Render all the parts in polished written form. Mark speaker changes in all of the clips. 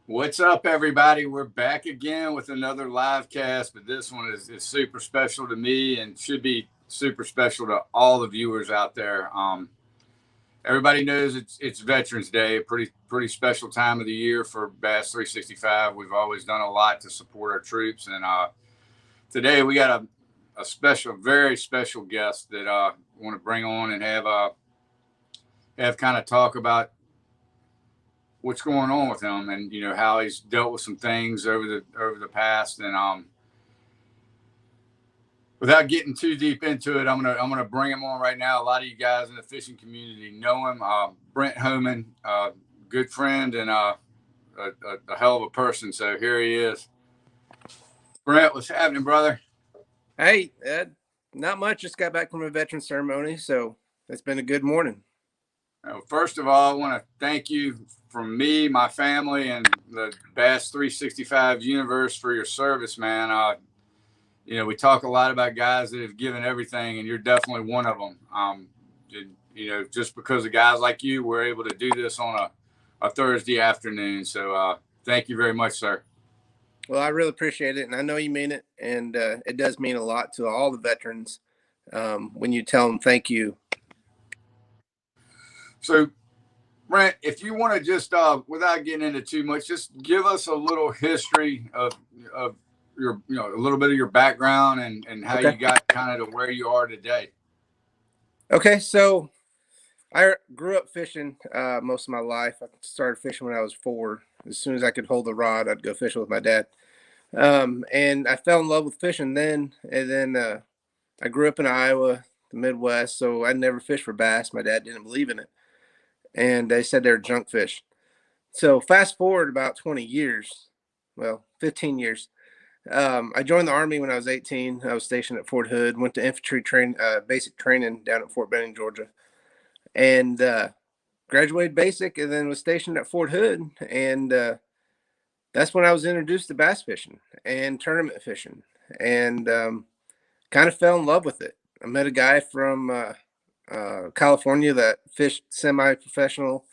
Speaker 1: What's up, everybody? We're back again with another live cast, but this one is super special to me and should be super special to all the viewers out there. Everybody knows it's Veterans Day, a pretty special time of the year for Bass 365. We've always done a lot to support our troops, and today we got a special, very special guest that want to bring on and have kind of talk about what's going on with him and how he's dealt with some things over the past and without getting too deep into it, I'm gonna bring him on right now. A lot of you guys in the fishing community know him. Brent Homan, good friend and a hell of a person. So here he is. Brent, what's happening, brother?
Speaker 2: Hey, Ed, not much. Just got back from a veteran ceremony, so it's been a good morning.
Speaker 1: First of all, I want to thank you from me, my family, and the Bass 365 universe for your service, man. We talk a lot about guys that have given everything, and you're definitely one of them. Just because of guys like you, we're able to do this on a Thursday afternoon. So thank you very much, sir.
Speaker 2: Well, I really appreciate it, and I know you mean it, and it does mean a lot to all the veterans when you tell them thank you.
Speaker 1: So, Brent, if you want to just, without getting into too much, just give us a little history of your, a little bit of your background and how
Speaker 2: Okay.
Speaker 1: you got kind of to where you are today.
Speaker 2: Okay, so I grew up fishing most of my life. I started fishing when I was 4. As soon as I could hold the rod, I'd go fishing with my dad. And I fell in love with fishing then. And then I grew up in Iowa, the Midwest, so I never fished for bass. My dad didn't believe in it. And they said they're junk fish. So fast forward about 20 years, well, 15 years. I joined the Army when I was 18. I was stationed at Fort Hood, went to infantry basic training down at Fort Benning, Georgia, and graduated basic and then was stationed at Fort Hood. And that's when I was introduced to bass fishing and tournament fishing and kind of fell in love with it. I met a guy from California that fished semi-professional.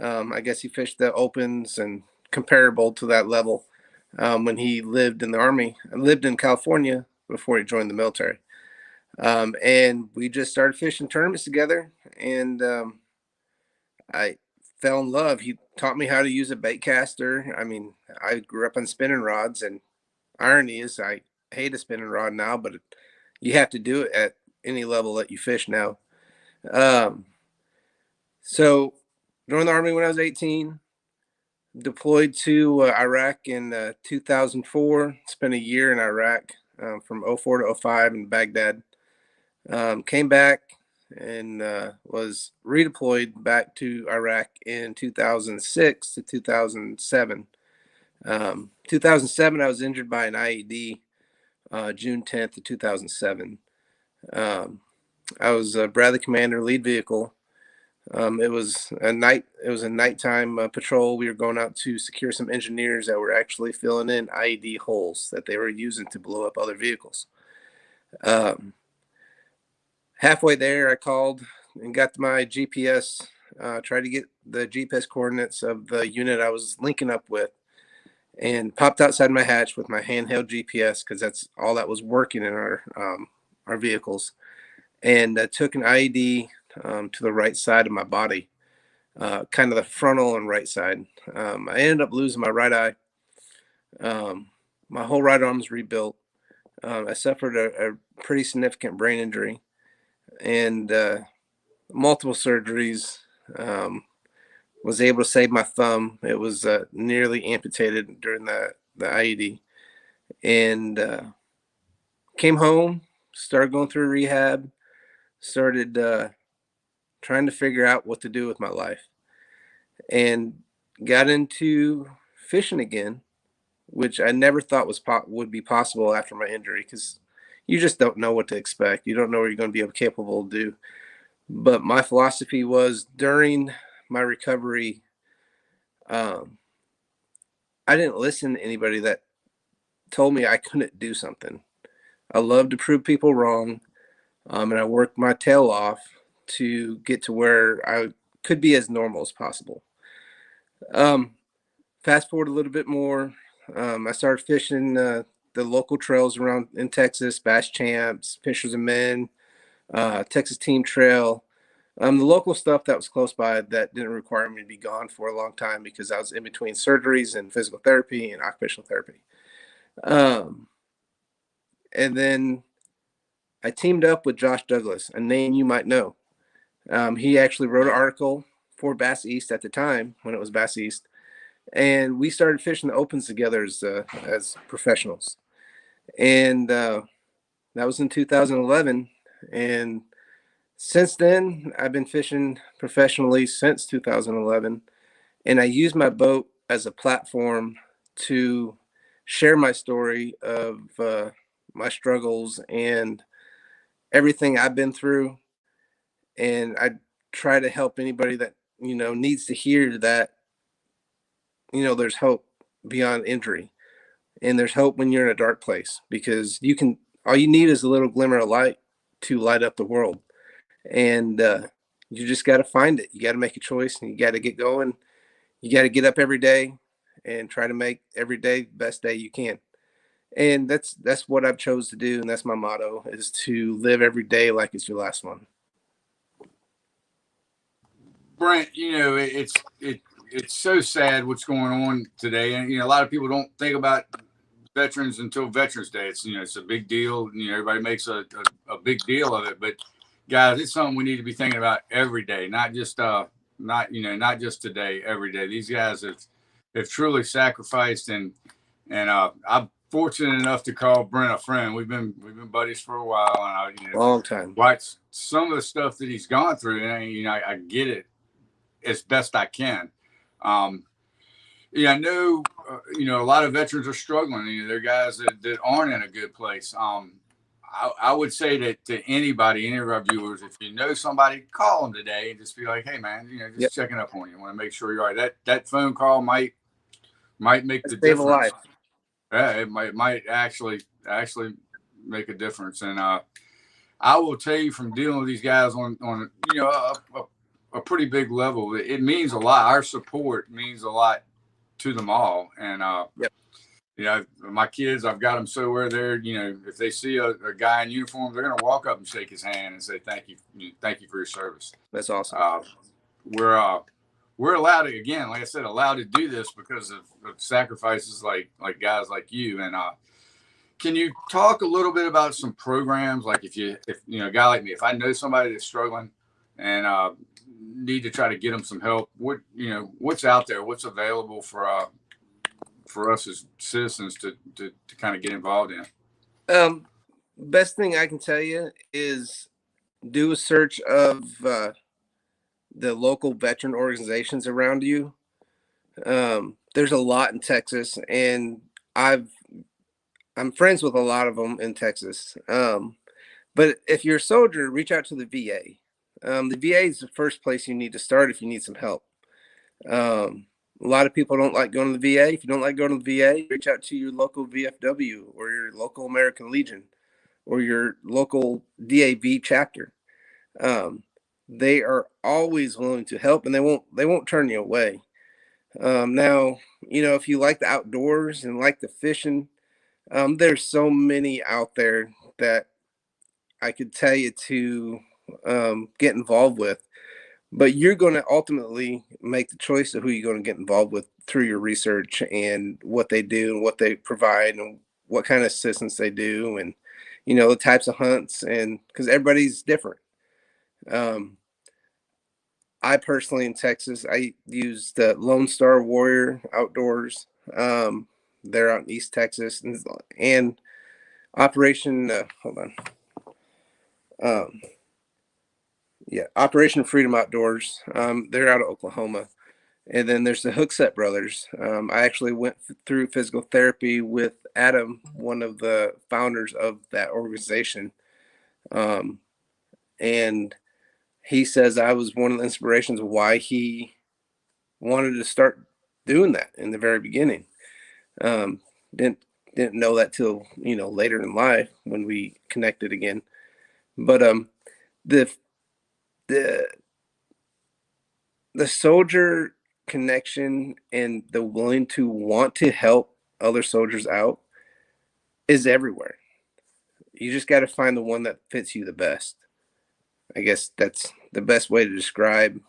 Speaker 2: I guess he fished the opens and comparable to that level when he lived in the Army. I lived in California before he joined the military. And we just started fishing tournaments together, and I fell in love. He taught me how to use a bait caster. I mean, I grew up on spinning rods, and irony is I hate a spinning rod now, but you have to do it at any level that you fish now. Um, so joined the Army when I was 18, deployed to Iraq in 2004, spent a year in Iraq from 04 to 05 in Baghdad. Came back and was redeployed back to Iraq in 2006 to 2007. 2007, I was injured by an IED June 10th of 2007. I was a Bradley Commander lead vehicle. It was a nighttime patrol. We were going out to secure some engineers that were actually filling in IED holes that they were using to blow up other vehicles. Halfway there, I called and got my GPS, tried to get the GPS coordinates of the unit I was linking up with, and popped outside my hatch with my handheld GPS because that's all that was working in our vehicles, and took an IED to the right side of my body, kind of the frontal and right side. I ended up losing my right eye. My whole right arm was rebuilt. I suffered a pretty significant brain injury and multiple surgeries. Was able to save my thumb. It was nearly amputated during the IED, and came home, started going through rehab, started trying to figure out what to do with my life, and got into fishing again, which I never thought would be possible after my injury, because you just don't know what to expect. You don't know what you're going to be capable to do. But my philosophy was during my recovery, I didn't listen to anybody that told me I couldn't do something. I love to prove people wrong, and I worked my tail off to get to where I could be as normal as possible. fast forward a little bit more. I started fishing the local trails around in Texas, Bass Champs, Fishers and Men, Texas Team Trail. The local stuff that was close by that didn't require me to be gone for a long time because I was in between surgeries and physical therapy and occupational therapy. And then I teamed up with Josh Douglas, a name you might know. He actually wrote an article for Bass East at the time when it was Bass East, and we started fishing the opens together as professionals. And that was in 2011. And since then, I've been fishing professionally since 2011, and I use my boat as a platform to share my story of my struggles and everything I've been through. And I try to help anybody that needs to hear that there's hope beyond injury, and there's hope when you're in a dark place, because all you need is a little glimmer of light to light up the world. And you just got to find it. You got to make a choice, and you got to get going. You got to get up every day and try to make every day the best day you can. And that's what I've chose to do, and that's my motto, is to live every day like it's your last one.
Speaker 1: Brent, it's so sad what's going on today, and a lot of people don't think about veterans until Veterans Day. It's a big deal. Everybody makes a big deal of it, but guys, it's something we need to be thinking about every day, not just today, every day. These guys have truly sacrificed, and I'm fortunate enough to call Brent a friend. We've been buddies for a while, and
Speaker 2: Long time.
Speaker 1: watch some of the stuff that he's gone through, and I get it as best I can. Um, I know, a lot of veterans are struggling. They're guys that aren't in a good place. I would say that to anybody, any of our viewers, if you know somebody, call them today and just be like, "Hey, man, just
Speaker 2: Yep.
Speaker 1: checking up on you. I want to make sure you're all right." That phone call might make the
Speaker 2: Save a
Speaker 1: difference.
Speaker 2: life.
Speaker 1: Yeah, it might actually make a difference. And I will tell you, from dealing with these guys on a pretty big level, it means a lot. Our support means a lot to them all. And
Speaker 2: Yep.
Speaker 1: my kids, I've got them so where they're, if they see a guy in uniform, they're going to walk up and shake his hand and say, thank you for your service.
Speaker 2: That's awesome.
Speaker 1: We're allowed to, again, like I said, allowed to do this because of sacrifices like guys like you. And can you talk a little bit about some programs? Like if a guy like me, if I know somebody that's struggling and need to try to get them some help, what's out there, what's available for us as citizens to kind of get involved in?
Speaker 2: Best thing I can tell you is do a search of the local veteran organizations around you. There's a lot in Texas, and I'm friends with a lot of them in Texas. But if you're a soldier, reach out to the VA. The VA is the first place you need to start if you need some help. A lot of people don't like going to the VA. If you don't like going to the VA, reach out to your local VFW or your local American Legion or your local DAV chapter. They are always willing to help, and they won't turn you away. Now, if you like the outdoors and like the fishing, there's so many out there that I could tell you to get involved with. But you're going to ultimately make the choice of who you're going to get involved with through your research and what they do and what they provide and what kind of assistance they do, and the types of hunts, and because everybody's different. I personally, in Texas, I use the Lone Star Warrior Outdoors. They're out in East Texas, and Operation hold on. Yeah, Operation Freedom Outdoors. They're out of Oklahoma. And then there's the Hookset Brothers. I actually went through physical therapy with Adam, one of the founders of that organization. And he says I was one of the inspirations of why he wanted to start doing that in the very beginning. Um, didn't know that till later in life when we connected again. But the the the soldier connection and the willing to want to help other soldiers out is everywhere. You just got to find the one that fits you the best. I guess that's the best way to describe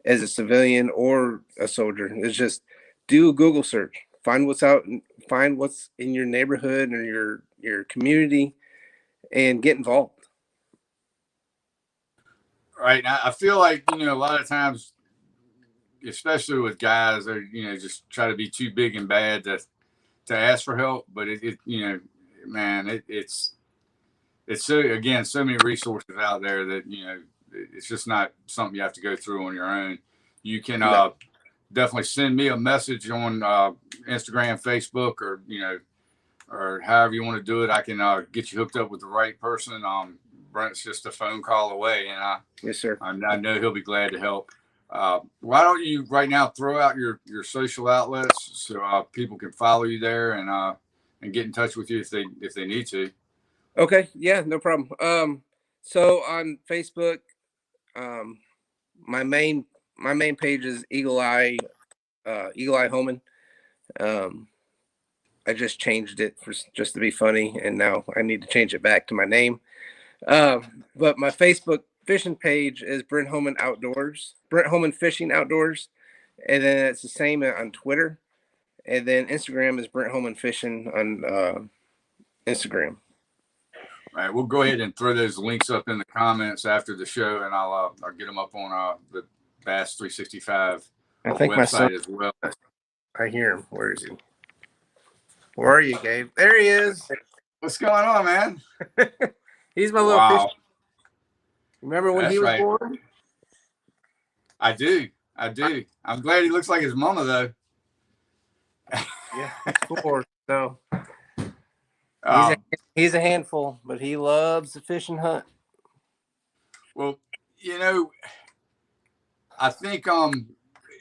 Speaker 2: as a civilian or a soldier. Is just do a Google search, find what's out, find what's in your neighborhood or your community, and get involved.
Speaker 1: Right. Now, I feel like, a lot of times, especially with guys, they just try to be too big and bad to ask for help. But man, it's so, again, so many resources out there that it's just not something you have to go through on your own. You can
Speaker 2: No.
Speaker 1: definitely send me a message on Instagram, Facebook, or however you want to do it. I can get you hooked up with the right person. Brent's just a phone call away, and
Speaker 2: Yes, sir.
Speaker 1: I know he'll be glad to help. Why don't you right now throw out your social outlets so people can follow you there and get in touch with you if they need to.
Speaker 2: Okay. Yeah, no problem. So on Facebook, um, my main my main page is Eagle Eye Homan. Um, I just changed it for just to be funny, and now I need to change it back to my name. But my Facebook fishing page is Brent Homan Outdoors, Brent Homan Fishing Outdoors, and then it's the same on Twitter, and then Instagram is Brent Homan Fishing on Instagram.
Speaker 1: All right, we'll go ahead and throw those links up in the comments after the show, and I'll get them up on the Bass 365
Speaker 2: I think my son.
Speaker 1: website as well.
Speaker 2: I hear him. Where is he? Where are you, Gabe? There he is.
Speaker 1: What's going on, man?
Speaker 2: He's my little fish.
Speaker 1: Wow,
Speaker 2: Remember when
Speaker 1: that's
Speaker 2: he was
Speaker 1: right.
Speaker 2: born?
Speaker 1: I do. I do. I'm glad he looks like his mama though.
Speaker 2: Yeah, he's 4. So
Speaker 1: Um,
Speaker 2: he's a handful, but he loves to fish and hunt.
Speaker 1: well, you know, I think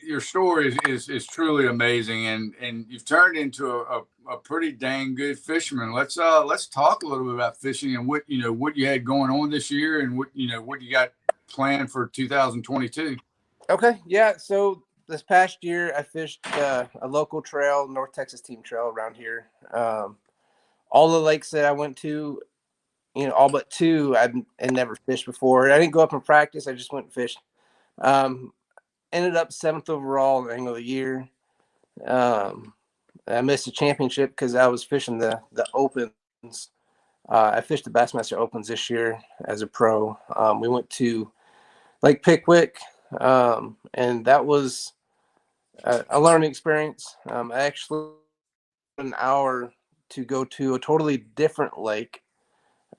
Speaker 1: your story is truly amazing, and you've turned into a pretty dang good fisherman. Let's talk a little bit about fishing and what you had going on this year and what you got planned for 2022.
Speaker 2: Okay, yeah. So this past year, I fished a local trail, North Texas Team Trail around here. All the lakes that I went to, all but 2, I'd never fished before. I didn't go up and practice. I just went and fished. Um, Ended up 7th overall in the year. I missed the championship because I was fishing the opens. I fished the Bassmaster Opens this year as a pro. We went to Lake Pickwick, and that was a learning experience. I actually an hour to go to a totally different lake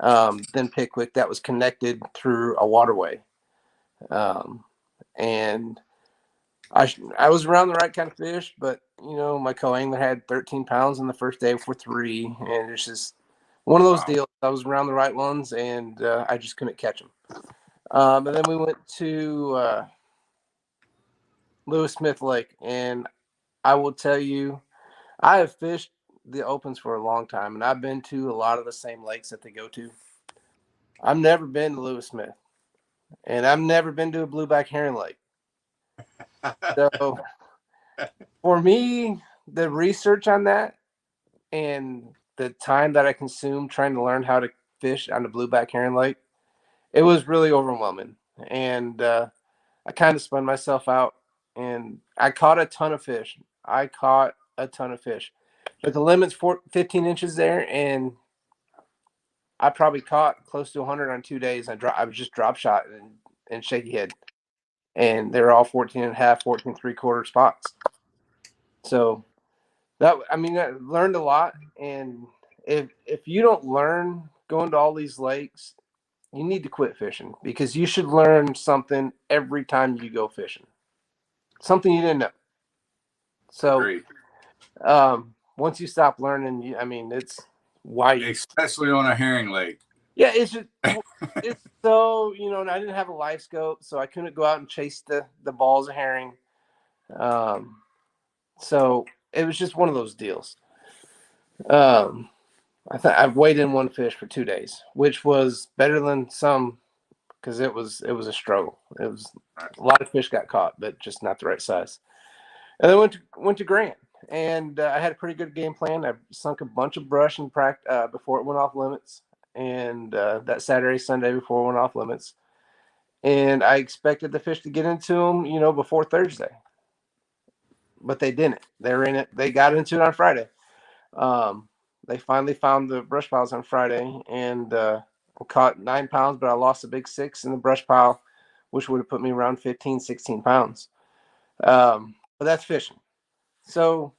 Speaker 2: than Pickwick that was connected through a waterway. And I was around the right kind of fish, but my co-angler had 13 pounds in the first day for 3, and it's just one of those
Speaker 1: Wow.
Speaker 2: deals. I was around the right ones, and I just couldn't catch them. And then we went to Lewis Smith Lake, and I will tell you, I have fished the opens for a long time, and I've been to a lot of the same lakes that they go to. I've never been to Lewis Smith, and I've never been to a blueback herring lake. So for me, the research on that and the time that I consumed trying to learn how to fish on the blueback herring lake, it was really overwhelming. And I kind of spun myself out, and I caught a ton of fish. But the limit's 15 inches there, and I probably caught close to 100 on 2 days. I was just drop shot and shaky head, and they were all 14 and a half, 14 3/4 spots. So I learned a lot. And if you don't learn going to all these lakes, you need to quit fishing, because you should learn something every time you go fishing, something you didn't know. So
Speaker 1: Agreed.
Speaker 2: once you stop learning, it's why you.
Speaker 1: Especially on a herring lake.
Speaker 2: Yeah, it's so and I didn't have a live scope, so I couldn't go out and chase the balls of herring. So it was just one of those deals. I've weighed in one fish for 2 days, which was better than some because it was a struggle. It was a lot of fish got caught, but just not the right size. And then went to Grand, and I had a pretty good game plan. I sunk a bunch of brush in practice before it went off limits, and that Saturday, Sunday before it went off limits. And I expected the fish to get into them, before Thursday, but they didn't. They were in it. They got into it on Friday. They finally found the brush piles on Friday, and caught 9 pounds, but I lost a big 6 in the brush pile, which would have put me around 15, 16 pounds. But that's fishing. So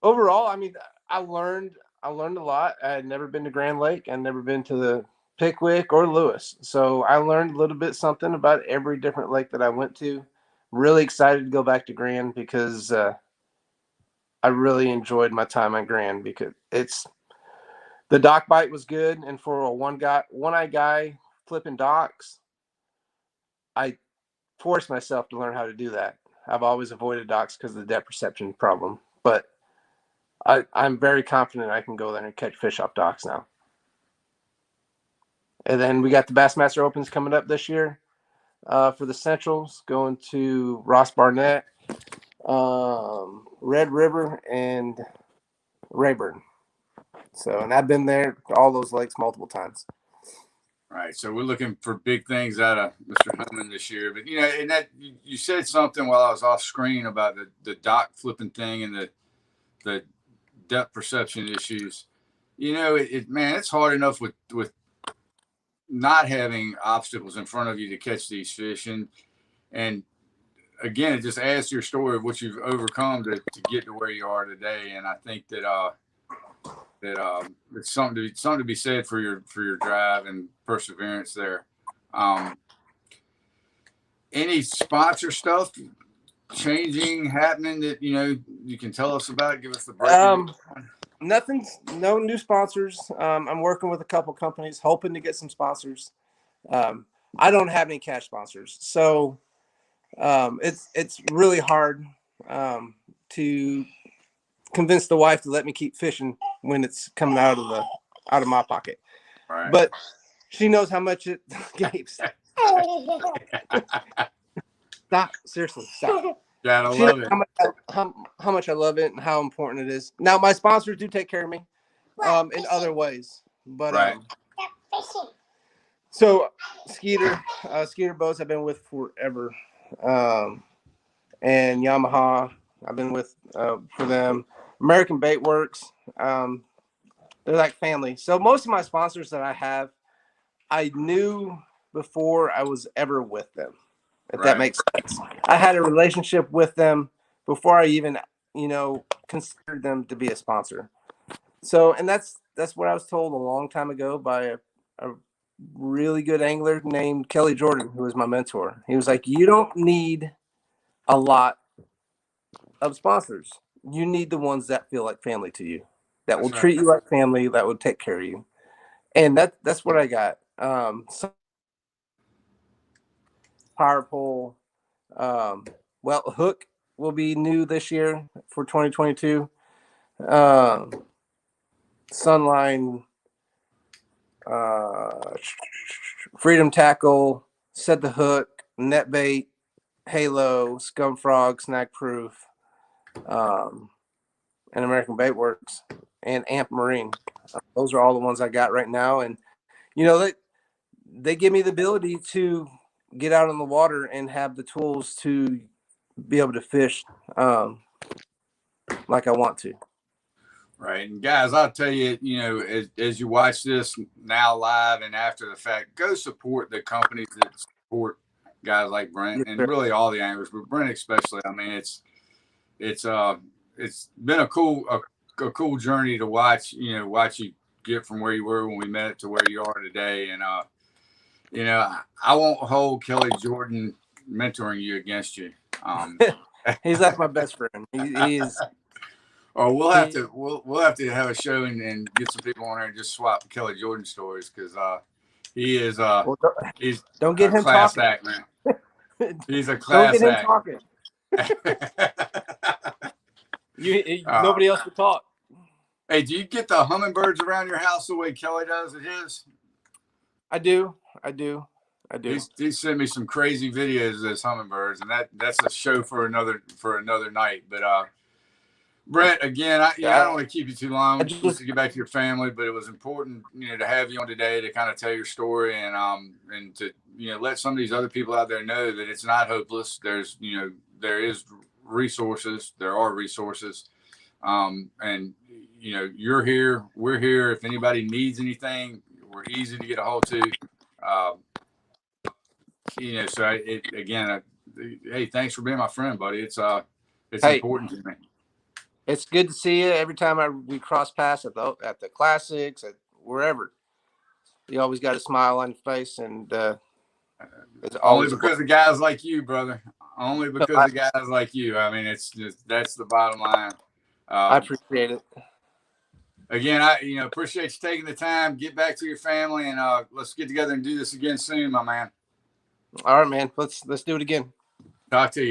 Speaker 2: overall, I mean, I learned a lot. I had never been to Grand Lake. I'd never been to the Pickwick or Lewis. So I learned a little bit something about every different lake that I went to. Really excited to go back to Grand because I really enjoyed my time on Grand because the dock bite was good, and for a one-eye guy flipping docks, I forced myself to learn how to do that. I've always avoided docks because of the depth perception problem, but I'm very confident I can go there and catch fish off docks now. And then we got the Bassmaster Opens coming up this year for the Centrals, going to Ross Barnett, Red River, and Rayburn. So, and I've been there, all those lakes multiple times.
Speaker 1: Right. So we're looking for big things out of Mr. Homan this year. But, and that you said something while I was off screen about the dock flipping thing and the depth perception issues. Man, it's hard enough with not having obstacles in front of you to catch these fish. And again, it just adds to your story of what you've overcome to get to where you are today. And I think that it's something to be said for your drive and perseverance there. Any sponsor stuff happening that you can tell us about? Give us the breaking.
Speaker 2: No new sponsors. I'm working with a couple companies, hoping to get some sponsors. I don't have any cash sponsors, so it's really hard to convince the wife to let me keep fishing when it's coming out of my pocket.
Speaker 1: Right.
Speaker 2: But she knows how much it gives. Stop. Seriously, stop.
Speaker 1: Gotta love it.
Speaker 2: How much I love it and how important it is. Now, my sponsors do take care of me in other ways. But
Speaker 1: right.
Speaker 2: So Skeeter boats I've been with forever. And Yamaha I've been with for them. American Bait Works. They're like family. So most of my sponsors that I have, I knew before I was ever with them. If that makes sense. I had a relationship with them before I even, considered them to be a sponsor. So, and that's what I was told a long time ago by a really good angler named Kelly Jordan, who was my mentor. He was like, you don't need a lot of sponsors. You need the ones that feel like family to you, that will treat you like family, that will take care of you. And that's what I got. Power pole. Hook will be new this year for 2022. Sunline, Freedom Tackle, Set the Hook, Net Bait, Halo, Scum Frog, Snag Proof, and American Bait Works, and Amp Marine. Those are all the ones I got right now. And, they give me the ability to get out on the water and have the tools to be able to fish like I want to.
Speaker 1: Right. And guys, I'll tell you, as you watch this now live and after the fact, go support the companies that support guys like Brent and really all the anglers, but Brent especially. I mean, it's been a cool journey to watch you get from where you were when we met to where you are today. And I won't hold Kelly Jordan mentoring you against you.
Speaker 2: He's like my best friend. He's.
Speaker 1: Or we'll have to have a show and get some people on there and just swap Kelly Jordan stories because he is he's
Speaker 2: don't get him
Speaker 1: class
Speaker 2: talking.
Speaker 1: act, man. He's a class
Speaker 2: don't get him
Speaker 1: act.
Speaker 2: Nobody else would talk.
Speaker 1: Hey, do you get the hummingbirds around your house the way Kelly does at his?
Speaker 2: I do. I do.
Speaker 1: He sent me some crazy videos of those hummingbirds, and that's a show for another night. But Brent, again, I don't want to keep you too long.
Speaker 2: I
Speaker 1: You're supposed
Speaker 2: just
Speaker 1: to get back to your family, but it was important, to have you on today to kind of tell your story and to let some of these other people out there know that it's not hopeless. There is resources. There are resources, and you're here. We're here. If anybody needs anything, we're easy to get a hold to. Um, so again, hey, thanks for being my friend, buddy. It's
Speaker 2: hey,
Speaker 1: important to me.
Speaker 2: it's good to see you. Every time we cross paths at the classics, at wherever, you always got a smile on your face, and it's
Speaker 1: Only
Speaker 2: always
Speaker 1: because of guys like you, brother. Only because
Speaker 2: I,
Speaker 1: of guys like you. I mean, it's just that's the bottom line.
Speaker 2: I appreciate it.
Speaker 1: Again, I appreciate you taking the time. Get back to your family, and let's get together and do this again soon, my man.
Speaker 2: All right, man. Let's do it again.
Speaker 1: Talk to you.